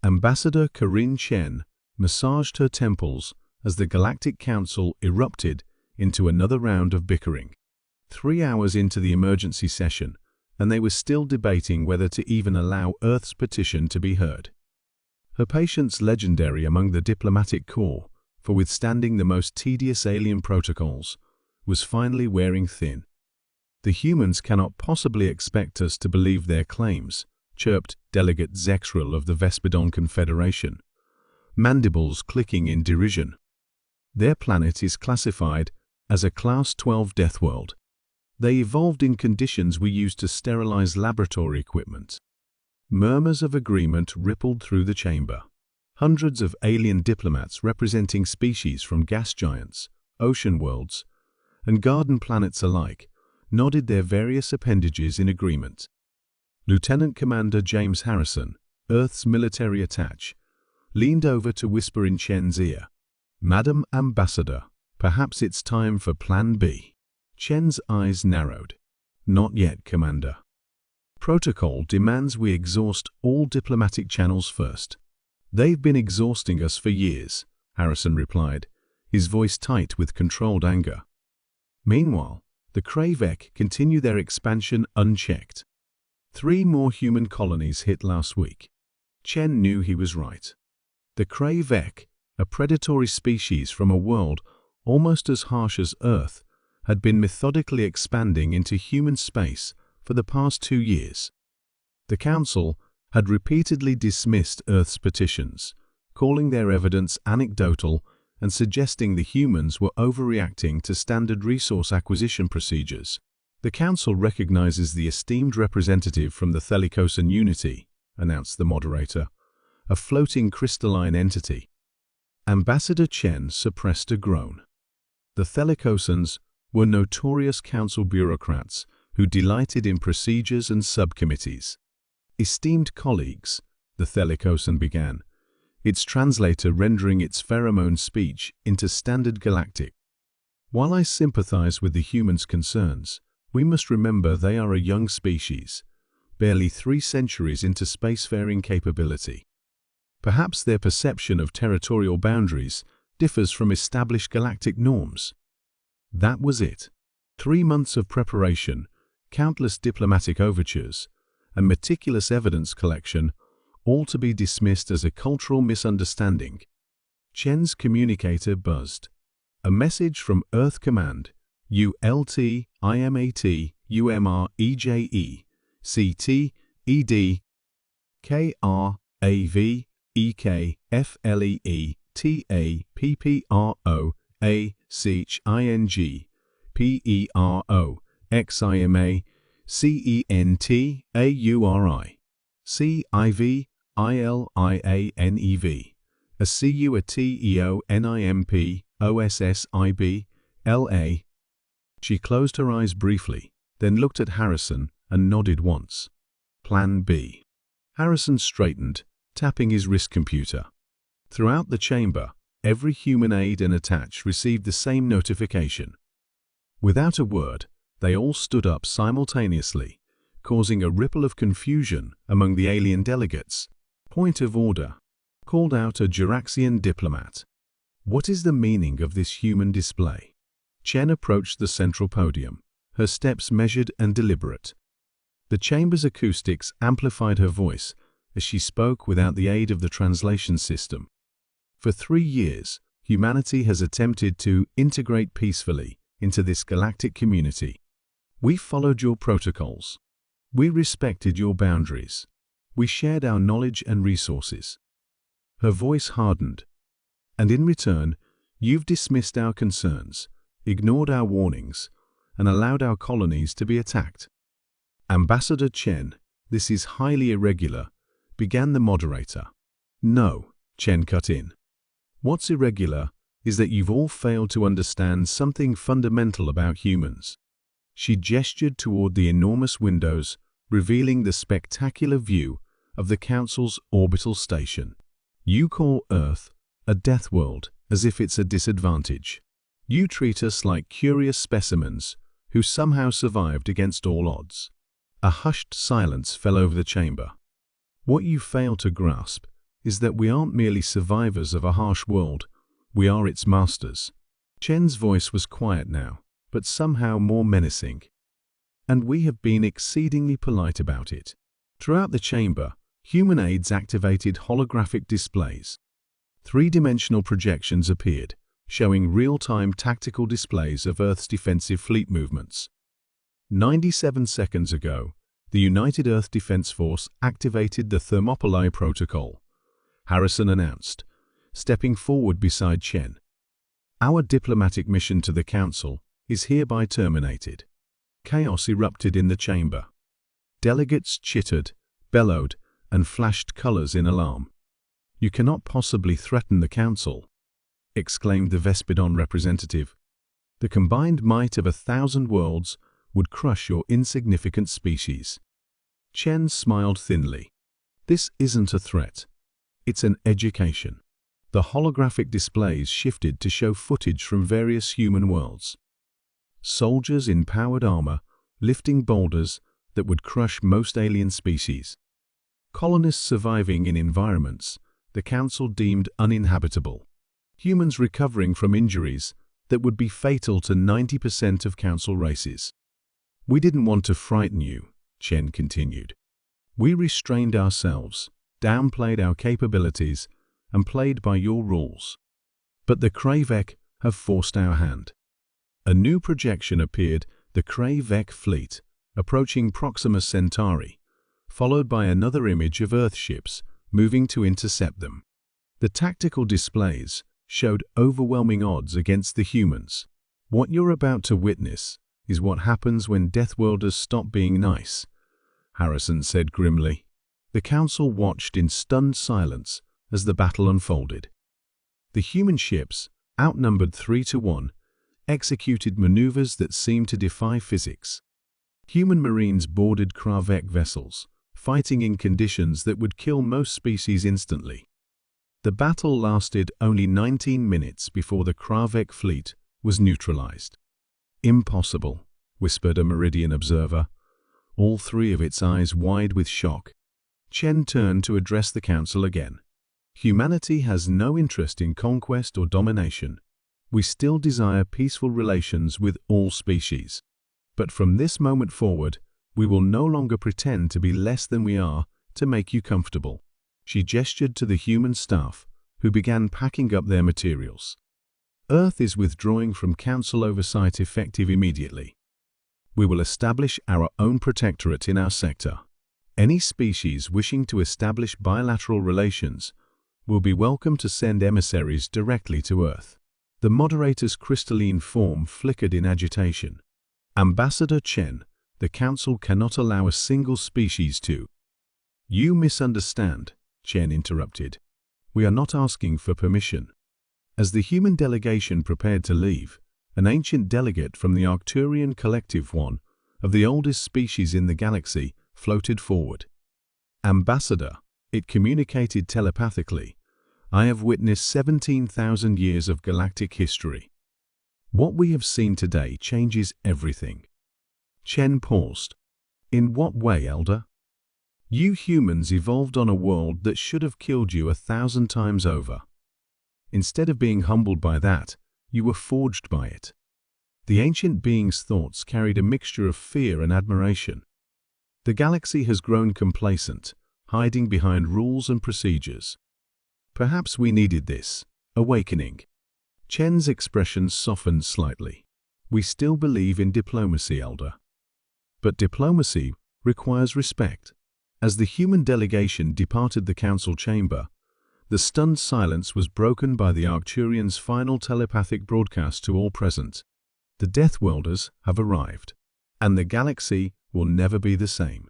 Ambassador Corinne Chen massaged her temples as the Galactic Council erupted into another round of bickering. 3 hours into the emergency session, and they were still debating whether to even allow Earth's petition to be heard. Her patience, legendary among the diplomatic corps for withstanding the most tedious alien protocols, was finally wearing thin. "The humans cannot possibly expect us to believe their claims," chirped Delegate Zexrel of the Vespidon Confederation, mandibles clicking in derision. "Their planet is classified as a Class 12 death world. They evolved in conditions we use to sterilize laboratory equipment." Murmurs of agreement rippled through the chamber. Hundreds of alien diplomats representing species from gas giants, ocean worlds, and garden planets alike nodded their various appendages in agreement. Lieutenant Commander James Harrison, Earth's military attaché, leaned over to whisper in Chen's ear, "Madam Ambassador, perhaps it's time for Plan B." Chen's eyes narrowed. "Not yet, Commander. Protocol demands we exhaust all diplomatic channels first." "They've been exhausting us for years," Harrison replied, his voice tight with controlled anger. Meanwhile, the Kravek continue their expansion unchecked. 3 more human colonies hit last week. Chen knew he was right. The Kravek, a predatory species from a world almost as harsh as Earth, had been methodically expanding into human space for the past 2 years. The Council had repeatedly dismissed Earth's petitions, calling their evidence anecdotal and suggesting the humans were overreacting to standard resource acquisition procedures. "The Council recognizes the esteemed representative from the Thelicosan Unity," announced the moderator, a floating crystalline entity. Ambassador Chen suppressed a groan. The Thelicosans were notorious council bureaucrats who delighted in procedures and subcommittees. "Esteemed colleagues," the Thelicosan began, its translator rendering its pheromone speech into standard galactic. "While I sympathize with the humans' concerns, we must remember they are a young species, barely 3 centuries into spacefaring capability. Perhaps their perception of territorial boundaries differs from established galactic norms." That was it. 3 months of preparation, countless diplomatic overtures, and meticulous evidence collection, all to be dismissed as a cultural misunderstanding. Chen's communicator buzzed. "A message from Earth Command, ULT, IMAT, UMR, EJE, CT, ED, KR, AV, EK, FLEE, TA, PPRO, ACHING, PERO, XIMA, CENT, AURI, CIV, ILIANEV, a CU, a TEO, NIMP, OSSIB, LA. She closed her eyes briefly, then looked at Harrison and nodded once. Plan B. Harrison straightened, tapping his wrist computer. Throughout the chamber, every human aide and attaché received the same notification. Without a word, they all stood up simultaneously, causing a ripple of confusion among the alien delegates. "Point of order," called out a Juraxian diplomat. "What is the meaning of this human display?" Chen approached the central podium, her steps measured and deliberate. The chamber's acoustics amplified her voice as she spoke without the aid of the translation system. "For 3 years, humanity has attempted to integrate peacefully into this galactic community. We followed your protocols. We respected your boundaries. We shared our knowledge and resources." Her voice hardened. "And in return, you've dismissed our concerns, ignored our warnings, and allowed our colonies to be attacked." "Ambassador Chen, this is highly irregular," began the moderator. "No," Chen cut in. "What's irregular is that you've all failed to understand something fundamental about humans." She gestured toward the enormous windows, revealing the spectacular view of the Council's orbital station. "You call Earth a death world as if it's a disadvantage. You treat us like curious specimens who somehow survived against all odds." A hushed silence fell over the chamber. "What you fail to grasp is that we aren't merely survivors of a harsh world, we are its masters. Chen's voice was quiet now, but somehow more menacing. And we have been exceedingly polite about it. Throughout the chamber, human aides activated holographic displays. Three-dimensional projections appeared, showing real-time tactical displays of Earth's defensive fleet movements. 97 seconds ago, the United Earth Defense Force activated the Thermopylae Protocol, Harrison announced, stepping forward beside Chen. Our diplomatic mission to the Council is hereby terminated. Chaos erupted in the chamber. Delegates chittered, bellowed, and flashed colors in alarm. "You cannot possibly threaten the Council," exclaimed the Vespidon representative. "The combined might of 1,000 worlds would crush your insignificant species." Chen smiled thinly. "This isn't a threat. It's an education." The holographic displays shifted to show footage from various human worlds. Soldiers in powered armor, lifting boulders that would crush most alien species. Colonists surviving in environments the Council deemed uninhabitable. Humans recovering from injuries that would be fatal to 90% of Council races. "We didn't want to frighten you," Chen continued. "We restrained ourselves, downplayed our capabilities, and played by your rules. But the Kravek have forced our hand." A new projection appeared, the Kravek fleet, approaching Proxima Centauri, followed by another image of Earth ships moving to intercept them. The tactical displays showed overwhelming odds against the humans. "What you're about to witness is what happens when Deathworlders stop being nice," Harrison said grimly. The Council watched in stunned silence as the battle unfolded. The human ships, outnumbered 3-1, executed maneuvers that seemed to defy physics. Human Marines boarded Kravek vessels, fighting in conditions that would kill most species instantly. The battle lasted only 19 minutes before the Kravek fleet was neutralized. "Impossible," whispered a Meridian observer, all three of its eyes wide with shock. Chen turned to address the Council again. "Humanity has no interest in conquest or domination. We still desire peaceful relations with all species. But from this moment forward, we will no longer pretend to be less than we are to make you comfortable." She gestured to the human staff, who began packing up their materials. "Earth is withdrawing from Council oversight effective immediately. We will establish our own protectorate in our sector. Any species wishing to establish bilateral relations will be welcome to send emissaries directly to Earth." The moderator's crystalline form flickered in agitation. "Ambassador Chen, the Council cannot allow a single species to—" "You misunderstand," Chen interrupted. "We are not asking for permission." As the human delegation prepared to leave, an ancient delegate from the Arcturian Collective, one of the oldest species in the galaxy, floated forward. "Ambassador," it communicated telepathically, "I have witnessed 17,000 years of galactic history. What we have seen today changes everything." Chen paused. "In what way, Elder?" "You humans evolved on a world that should have killed you 1,000 times over. Instead of being humbled by that, you were forged by it." The ancient being's thoughts carried a mixture of fear and admiration. "The galaxy has grown complacent, hiding behind rules and procedures. Perhaps we needed this awakening." Chen's expression softened slightly. "We still believe in diplomacy, Elder. But diplomacy requires respect." As the human delegation departed the Council chamber, the stunned silence was broken by the Arcturian's final telepathic broadcast to all present. "The Deathworlders have arrived, and the galaxy will never be the same."